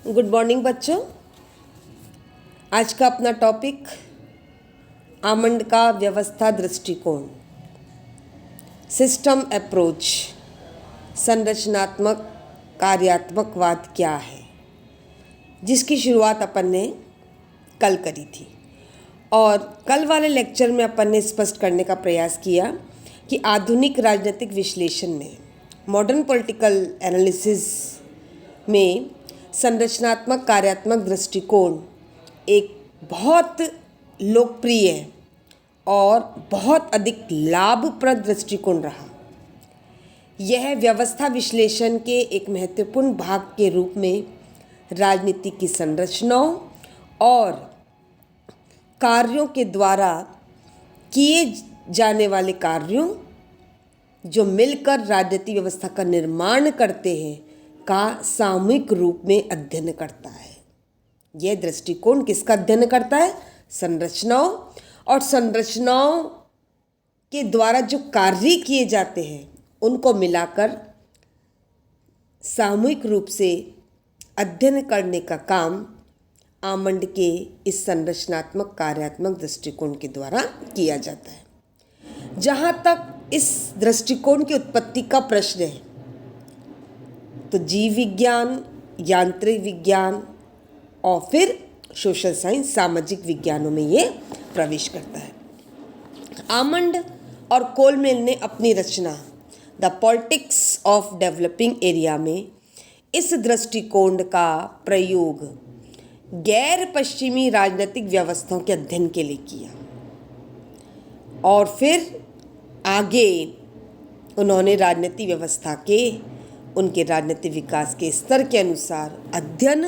Good morning बच्चों। आज का अपना टॉपिक आमंड का व्यवस्था दृष्टिकोण, सिस्टम अप्रोच, संरचनात्मक कार्यात्मकवाद क्या है, जिसकी शुरुआत अपन ने कल करी थी। और कल वाले लेक्चर में अपन ने स्पष्ट करने का प्रयास किया कि आधुनिक राजनीतिक विश्लेषण में, मॉडर्न पॉलिटिकल एनालिसिस में संरचनात्मक कार्यात्मक दृष्टिकोण एक बहुत लोकप्रिय और बहुत अधिक लाभप्रद दृष्टिकोण रहा। यह व्यवस्था विश्लेषण के एक महत्वपूर्ण भाग के रूप में राजनीति की संरचनाओं और कार्यों के द्वारा किए जाने वाले कार्यों जो मिलकर राजनीतिक व्यवस्था का निर्माण करते हैं का सामूहिक रूप में अध्ययन करता है। यह दृष्टिकोण किसका अध्ययन करता है? संरचनाओं, और संरचनाओं के द्वारा जो कार्य किए जाते हैं उनको मिलाकर सामूहिक रूप से अध्ययन करने का काम आमंड के इस संरचनात्मक कार्यात्मक दृष्टिकोण के द्वारा किया जाता है। जहाँ तक इस दृष्टिकोण की उत्पत्ति का प्रश्न है तो जीव विज्ञान, यांत्रिक विज्ञान और फिर सोशल साइंस, सामाजिक विज्ञानों में ये प्रवेश करता है। आमंड और कोलमेन ने अपनी रचना the politics of developing area में इस दृष्टिकोण का प्रयोग गैर पश्चिमी राजनीतिक व्यवस्थाओं के अध्ययन के लिए किया और फिर आगे उन्होंने राजनीतिक व्यवस्था के उनके राजनीतिक विकास के स्तर के अनुसार अध्ययन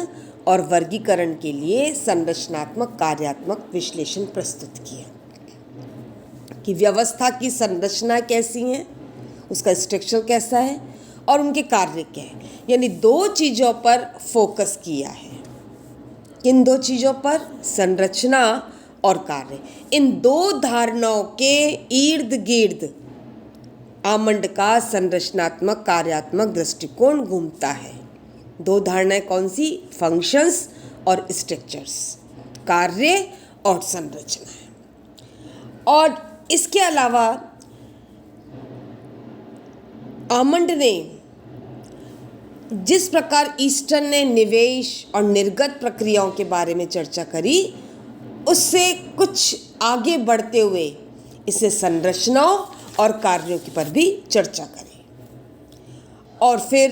और वर्गीकरण के लिए संरचनात्मक कार्यात्मक विश्लेषण प्रस्तुत किया कि व्यवस्था की संरचना कैसी है, उसका स्ट्रक्चर कैसा है और उनके कार्य क्या है। यानी दो चीज़ों पर फोकस किया है। किन दो चीज़ों पर? संरचना और कार्य। इन दो धारणाओं के इर्द गिर्द आमंड का संरचनात्मक कार्यात्मक दृष्टिकोण घूमता है। दो धारणाएं कौन सी? फंक्शंस और स्ट्रक्चर्स, कार्य और संरचना। और इसके अलावा आमंड ने जिस प्रकार ईस्टर्न ने निवेश और निर्गत प्रक्रियाओं के बारे में चर्चा करी, उससे कुछ आगे बढ़ते हुए इसे संरचनाओं और कार्यों की पर भी चर्चा करी और फिर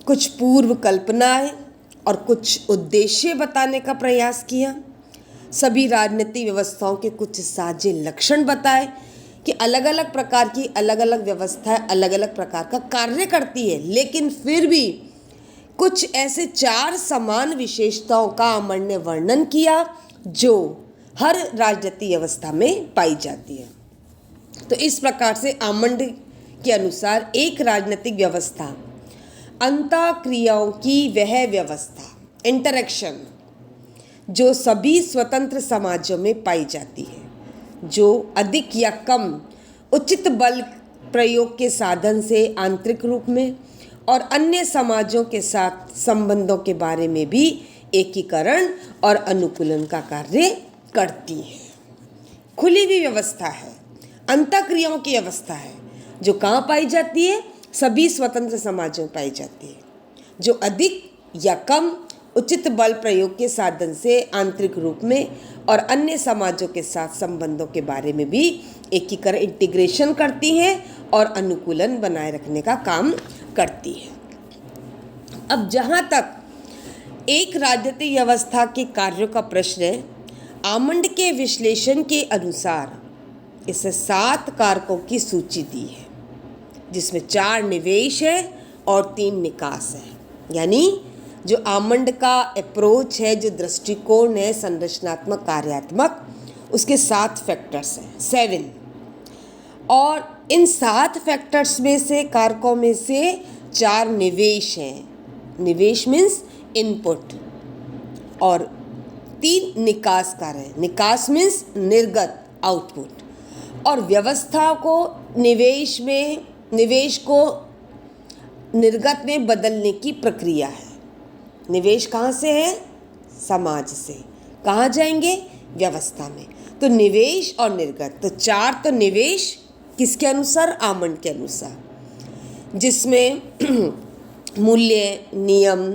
कुछ पूर्व कल्पनाएं और कुछ उद्देश्य बताने का प्रयास किया। सभी राजनीतिक व्यवस्थाओं के कुछ साझे लक्षण बताए कि अलग अलग प्रकार की अलग अलग व्यवस्थाएं अलग अलग प्रकार का कार्य करती है, लेकिन फिर भी कुछ ऐसे चार समान विशेषताओं का आमंड ने वर्णन किया जो हर राजनीतिक व्यवस्था में पाई जाती है। तो इस प्रकार से आमंड के अनुसार एक राजनीतिक व्यवस्था अंतःक्रियाओं की वह व्यवस्था, इंटरेक्शन, जो सभी स्वतंत्र समाजों में पाई जाती है, जो अधिक या कम उचित बल प्रयोग के साधन से आंतरिक रूप में और अन्य समाजों के साथ संबंधों के बारे में भी एकीकरण और अनुकूलन का कार्य करती है। खुली हुई व्यवस्था है, अंतःक्रियाओं की अवस्था है, जो कहाँ पाई जाती है? सभी स्वतंत्र समाजों में पाई जाती है, जो अधिक या कम उचित बल प्रयोग के साधन से आंतरिक रूप में और अन्य समाजों के साथ संबंधों के बारे में भी एकीकरण, इंटीग्रेशन करती है और अनुकूलन बनाए रखने का काम करती है। अब जहाँ तक एक राजनीतिक व्यवस्था के कार्यों का प्रश्न है, आमंड के विश्लेषण के अनुसार इसे 7 कारकों की सूची दी है, जिसमें 4 निवेश है और 3 निकास है। यानी जो आमंड का अप्रोच है, जो दृष्टिकोण है संरचनात्मक कार्यात्मक, उसके 7 फैक्टर्स हैं, 7। और इन 7 फैक्टर्स में से, कारकों में से 4 निवेश हैं। निवेश मीन्स इनपुट, और 3 निकास कार्य हैं। निकास मीन्स निर्गत, आउटपुट। और व्यवस्था को निवेश को निर्गत में बदलने की प्रक्रिया है। निवेश कहाँ से है? समाज से। कहाँ जाएंगे? व्यवस्था में। तो निवेश और निर्गत, तो 4 तो निवेश किसके अनुसार? आमंड के अनुसार, जिसमें मूल्य, नियम,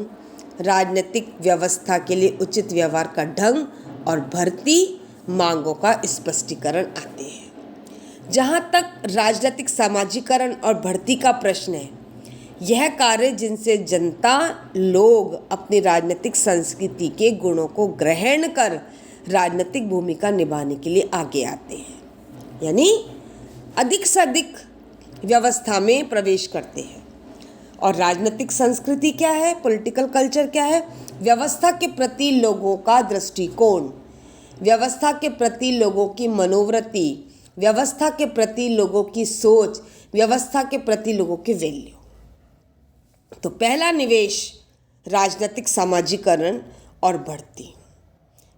राजनीतिक व्यवस्था के लिए उचित व्यवहार का ढंग और भर्ती मांगों का स्पष्टीकरण आते हैं। जहाँ तक राजनीतिक सामाजिकरण और भर्ती का प्रश्न है, यह कार्य जिनसे जनता लोग अपनी राजनीतिक संस्कृति के गुणों को ग्रहण कर राजनीतिक भूमिका निभाने के लिए आगे आते हैं, यानी अधिक से अधिक व्यवस्था में प्रवेश करते हैं। और राजनीतिक संस्कृति क्या है? पॉलिटिकल कल्चर क्या है? व्यवस्था के प्रति लोगों का दृष्टिकोण, व्यवस्था के प्रति लोगों की मनोवृत्ति, व्यवस्था के प्रति लोगों की सोच, व्यवस्था के प्रति लोगों के वैल्यू। तो पहला निवेश राजनीतिक सामाजिकरण और बढ़ती,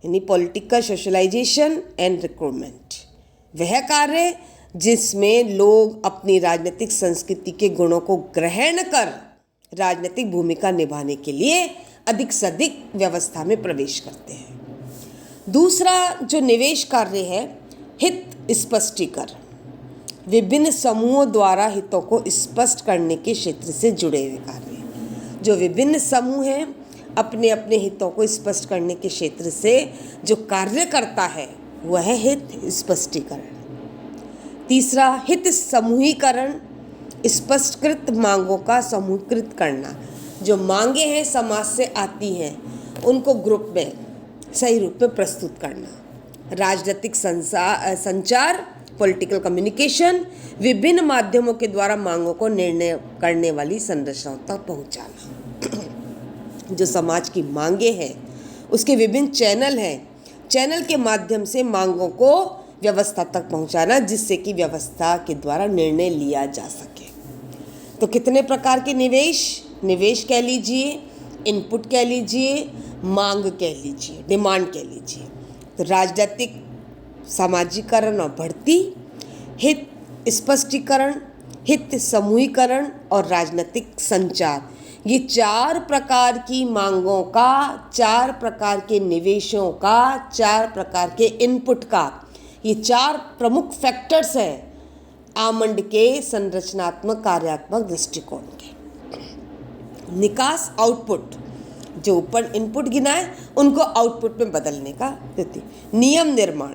यानी पॉलिटिकल सोशलाइजेशन एंड रिक्रूटमेंट, वह कार्य जिसमें लोग अपनी राजनीतिक संस्कृति के गुणों को ग्रहण कर राजनीतिक भूमिका निभाने के लिए अधिक से अधिक व्यवस्था में प्रवेश करते हैं। दूसरा जो निवेश कार्य है, हित स्पष्टीकरण, विभिन्न समूहों द्वारा हितों को स्पष्ट करने के क्षेत्र से जुड़े हुए कार्य। जो विभिन्न समूह हैं, अपने अपने हितों को स्पष्ट करने के क्षेत्र से जो कार्य करता है वह है हित स्पष्टीकरण। तीसरा, हित समूहीकरण, स्पष्टकृत मांगों का समूहीकृत करना। जो मांगे हैं समाज से आती हैं, उनको ग्रुप में सही रूप में प्रस्तुत करना। राजनीतिक संचार, पॉलिटिकल कम्युनिकेशन, विभिन्न माध्यमों के द्वारा मांगों को निर्णय करने वाली संरचनाओं तक पहुंचाना। जो समाज की मांगे हैं, उसके विभिन्न चैनल हैं, चैनल के माध्यम से मांगों को व्यवस्था तक पहुंचाना, जिससे कि व्यवस्था के द्वारा निर्णय लिया जा सके। तो कितने प्रकार के निवेश कह लीजिए, इनपुट कह लीजिए, मांग कह लीजिए, डिमांड कह लीजिए। तो राजनीतिक सामाजिकरण और बढ़ती, हित स्पष्टीकरण, हित समूहीकरण और राजनीतिक संचार, ये 4 प्रकार की मांगों का, 4 प्रकार के निवेशों का, 4 प्रकार के इनपुट का, ये 4 प्रमुख फैक्टर्स हैं आमंड के संरचनात्मक कार्यात्मक दृष्टिकोण के। निकास, आउटपुट, जो ऊपर इनपुट गिना है उनको आउटपुट में बदलने का प्रति। नियम निर्माण,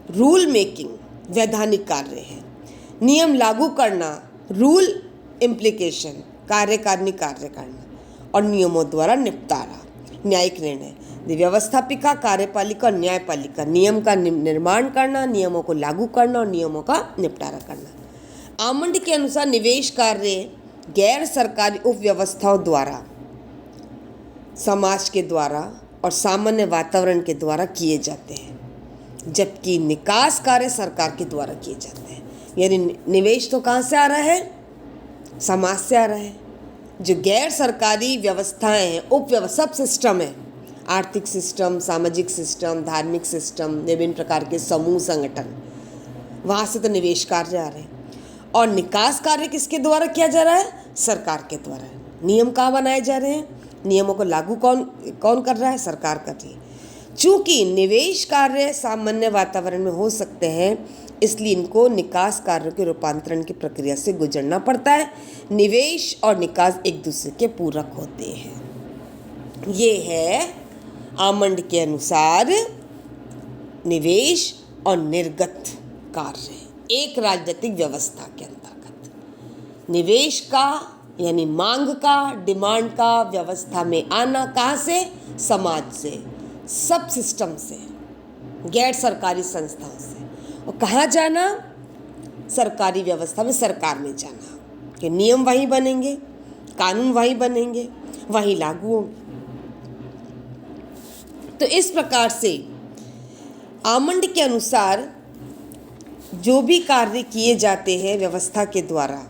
रूल मेकिंग, वैधानिक कार्य है। नियम लागू करना, रूल इम्प्लीकेशन, कार्यकारिणी कार्य करना। और नियमों द्वारा निपटारा, न्यायिक निर्णय। व्यवस्थापिका, कार्यपालिका और न्यायपालिका, नियम का निर्माण करना, नियमों को लागू करना और नियमों का निपटारा करना। आमंड के अनुसार निवेश कार्य गैर सरकारी उपव्यवस्थाओं द्वारा, समाज के द्वारा और सामान्य वातावरण के द्वारा किए जाते हैं, जबकि निकास कार्य सरकार के द्वारा किए जाते हैं। यानी निवेश तो कहाँ से आ रहा है? समाज से आ रहा है। जो गैर सरकारी व्यवस्थाएं हैं, सब सिस्टम है, आर्थिक सिस्टम, सामाजिक सिस्टम, धार्मिक सिस्टम, विभिन्न प्रकार के समूह संगठन, वहाँ से तो निवेश कार्य आ रहे हैं। और निकास कार्य किसके द्वारा किया जा रहा है? सरकार के द्वारा। नियम कहाँ बनाए जा रहे हैं? नियमों को लागू कौन कर रहा है? सरकार कर रही है। चूँकि निवेश कार्य सामान्य वातावरण में हो सकते हैं, इसलिए इनको निकास कार्यों के रूपांतरण की प्रक्रिया से गुजरना पड़ता है। निवेश और निकास एक दूसरे के पूरक होते हैं। ये है आमंड के अनुसार निवेश और निर्गत कार्य एक राजनीतिक व्यवस्था के अंतर्गत। निवेश का यानी मांग का, डिमांड का व्यवस्था में आना कहाँ से? समाज से, सब सिस्टम से, गैर सरकारी संस्थाओं से। और कहाँ जाना? सरकारी व्यवस्था में, सरकार में जाना कि नियम वहीं बनेंगे, कानून वहीं बनेंगे, वहीं लागू होंगे। तो इस प्रकार से आमंड के अनुसार जो भी कार्य किए जाते हैं व्यवस्था के द्वारा,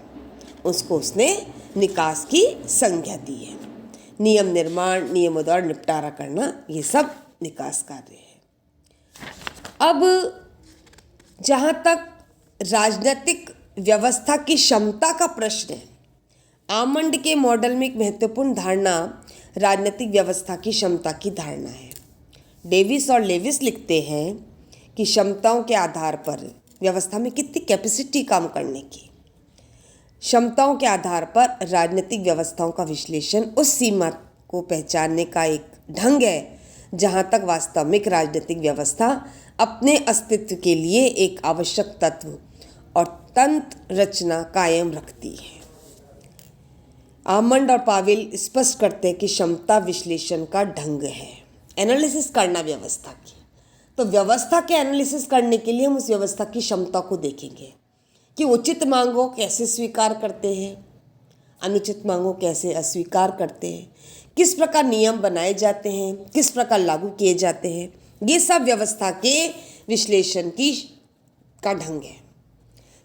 उसको उसने निकास की संज्ञा दी है। नियम निर्माण, नियमों द्वारा निपटारा करना, ये सब निकास कार्य है। अब जहाँ तक राजनीतिक व्यवस्था की क्षमता का प्रश्न है, आमंड के मॉडल में एक महत्वपूर्ण धारणा राजनीतिक व्यवस्था की क्षमता की धारणा है। डेविस और लेविस लिखते हैं कि क्षमताओं के आधार पर व्यवस्था में कितनी कैपेसिटी काम करने की, क्षमताओं के आधार पर राजनीतिक व्यवस्थाओं का विश्लेषण उस सीमा को पहचानने का एक ढंग है जहां तक वास्तविक राजनीतिक व्यवस्था अपने अस्तित्व के लिए एक आवश्यक तत्व और तंत्र रचना कायम रखती है। आमंड और पावेल स्पष्ट करते हैं कि क्षमता विश्लेषण का ढंग है, एनालिसिस करना व्यवस्था की। तो व्यवस्था के एनालिसिस करने के लिए हम उस व्यवस्था की क्षमता को देखेंगे कि उचित मांगों कैसे स्वीकार करते हैं, अनुचित मांगों कैसे अस्वीकार करते हैं, किस प्रकार नियम बनाए जाते हैं, किस प्रकार लागू किए जाते हैं। ये सब व्यवस्था के विश्लेषण का ढंग है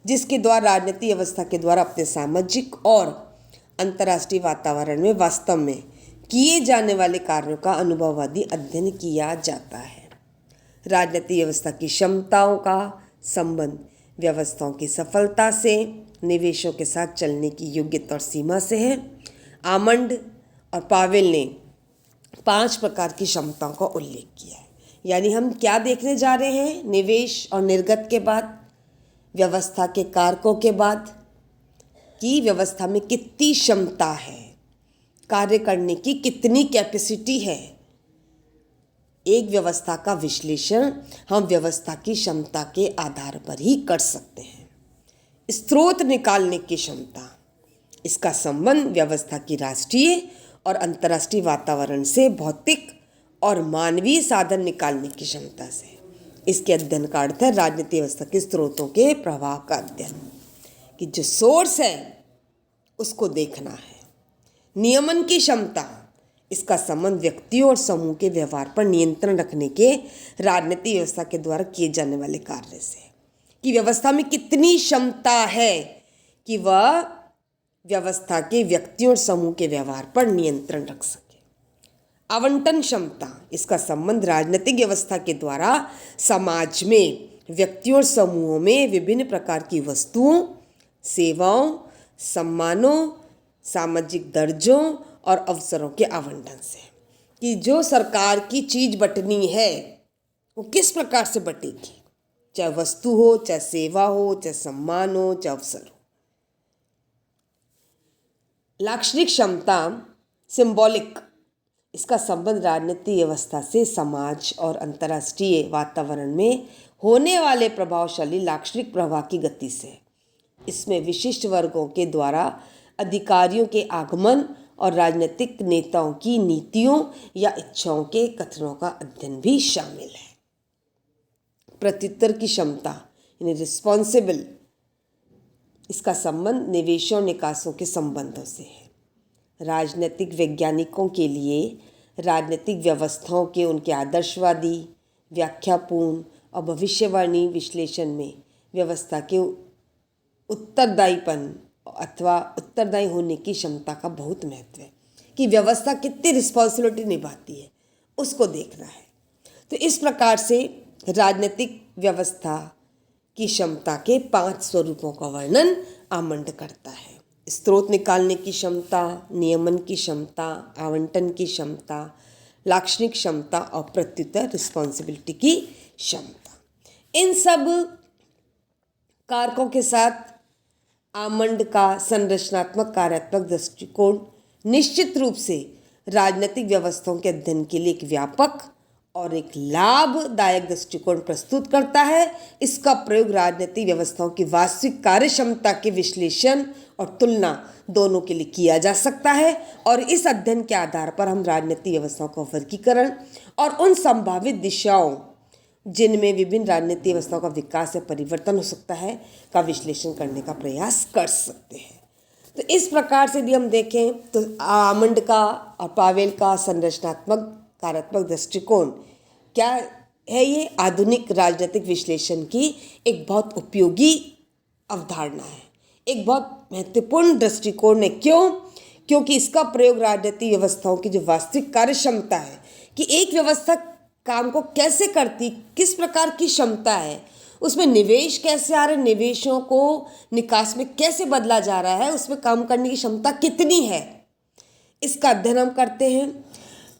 जिसके द्वारा राजनीतिक व्यवस्था के द्वारा अपने सामाजिक और अंतर्राष्ट्रीय वातावरण में वास्तव में किए जाने वाले कार्यों का अनुभववादी अध्ययन किया जाता है। राजनीतिक व्यवस्था की क्षमताओं का संबंध व्यवस्थाओं की सफलता से, निवेशों के साथ चलने की योग्यता और सीमा से है। आमंड और पावेल ने 5 प्रकार की क्षमताओं का उल्लेख किया है। यानी हम क्या देखने जा रहे हैं? निवेश और निर्गत के बाद, व्यवस्था के कारकों के बाद कि व्यवस्था में कितनी क्षमता है, कार्य करने की कितनी कैपेसिटी है। एक व्यवस्था का विश्लेषण हम व्यवस्था की क्षमता के आधार पर ही कर सकते हैं। स्रोत निकालने की क्षमता, इसका संबंध व्यवस्था की राष्ट्रीय और अंतर्राष्ट्रीय वातावरण से भौतिक और मानवीय साधन निकालने की क्षमता से। इसके अध्ययन का अर्थ है राजनीतिक व्यवस्था के स्रोतों के प्रभाव का अध्ययन, कि जो सोर्स है उसको देखना है। नियमन की क्षमता, इसका संबंध व्यक्तियों और समूह के व्यवहार पर नियंत्रण रखने के राजनीतिक व्यवस्था के द्वारा किए जाने वाले कार्य से, कि व्यवस्था में कितनी क्षमता है कि वह व्यवस्था के व्यक्तियों और समूह के व्यवहार पर नियंत्रण रख सके। आवंटन क्षमता, इसका संबंध राजनीतिक व्यवस्था के द्वारा समाज में व्यक्तियों और समूहों में विभिन्न प्रकार की वस्तुओं, सेवाओं, सम्मानों, सामाजिक दर्जों और अवसरों के आवंटन से, कि जो सरकार की चीज बंटनी है वो किस प्रकार से बटेगी, चाहे वस्तु हो, चाहे सेवा हो, चाहे सम्मान हो, चाहे अवसर हो। लाक्षणिक क्षमता सिंबॉलिक, इसका संबंध राजनीतिक व्यवस्था से समाज और अंतर्राष्ट्रीय वातावरण में होने वाले प्रभावशाली लाक्षणिक प्रवाह की गति से। इसमें विशिष्ट वर्गों के द्वारा अधिकारियों के आगमन और राजनीतिक नेताओं की नीतियों या इच्छाओं के कथनों का अध्ययन भी शामिल है। प्रत्युत्तर की क्षमता यानी रिस्पॉन्सिबल, इसका संबंध निवेशों और निकासों के संबंधों से है। राजनीतिक वैज्ञानिकों के लिए राजनीतिक व्यवस्थाओं के उनके आदर्शवादी, व्याख्यापूर्ण और भविष्यवाणी विश्लेषण में व्यवस्था के उत्तरदायीपन अथवा उत्तरदायी होने की क्षमता का बहुत महत्व है, कि व्यवस्था कितनी रिस्पॉन्सिबिलिटी निभाती है उसको देखना है। तो इस प्रकार से राजनीतिक व्यवस्था की क्षमता के 5 स्वरूपों का वर्णन आमंड करता है। स्रोत निकालने की क्षमता, नियमन की क्षमता, आवंटन की क्षमता, लाक्षणिक क्षमता और प्रत्युत्तर रिस्पॉन्सिबिलिटी की क्षमता। इन सब कारकों के साथ आमंड का संरचनात्मक कार्यात्मक दृष्टिकोण निश्चित रूप से राजनीतिक व्यवस्थाओं के अध्ययन के लिए एक व्यापक और एक लाभदायक दृष्टिकोण प्रस्तुत करता है। इसका प्रयोग राजनीतिक व्यवस्थाओं की वास्तविक कार्य क्षमता के विश्लेषण और तुलना दोनों के लिए किया जा सकता है, और इस अध्ययन के आधार पर हम राजनीतिक व्यवस्थाओं का वर्गीकरण और उन संभावित दिशाओं जिनमें विभिन्न राजनीतिक व्यवस्थाओं का विकास या परिवर्तन हो सकता है का विश्लेषण करने का प्रयास कर सकते हैं। तो इस प्रकार से यदि हम देखें तो आमंड का और पावेल का संरचनात्मक कार्यात्मक दृष्टिकोण क्या है, ये आधुनिक राजनीतिक विश्लेषण की एक बहुत उपयोगी अवधारणा है, एक बहुत महत्वपूर्ण दृष्टिकोण है। क्यों? क्योंकि इसका प्रयोग राजनीतिक व्यवस्थाओं की जो वास्तविक कार्य क्षमता है कि एक व्यवस्था काम को कैसे करती, किस प्रकार की क्षमता है, उसमें निवेश कैसे आ रहे, निवेशों को निकास में कैसे बदला जा रहा है, उसमें काम करने की क्षमता कितनी है, इसका अध्ययन हम करते हैं।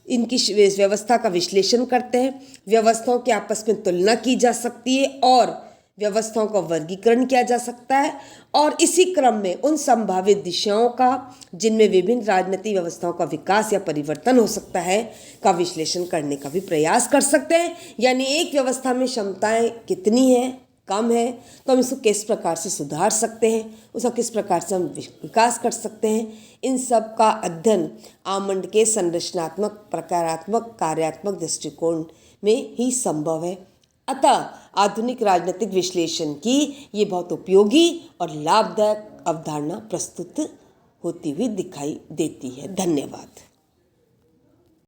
इनकी व्यवस्था का विश्लेषण करते हैं। व्यवस्थाओं की आपस में तुलना की जा सकती है और व्यवस्थाओं का वर्गीकरण किया जा सकता है, और इसी क्रम में उन संभावित दिशाओं का जिनमें विभिन्न राजनीतिक व्यवस्थाओं का विकास या परिवर्तन हो सकता है का विश्लेषण करने का भी प्रयास कर सकते हैं। यानी एक व्यवस्था में क्षमताएं कितनी हैं, कम है, तो हम इसको किस प्रकार से सुधार सकते हैं, उसका किस प्रकार से हम विकास कर सकते हैं, इन सब का अध्ययन आमंड के संरचनात्मक, प्रकारात्मक, कार्यात्मक दृष्टिकोण में ही संभव है। अतः आधुनिक राजनीतिक विश्लेषण की ये बहुत उपयोगी और लाभदायक अवधारणा प्रस्तुत होती हुई दिखाई देती है। धन्यवाद।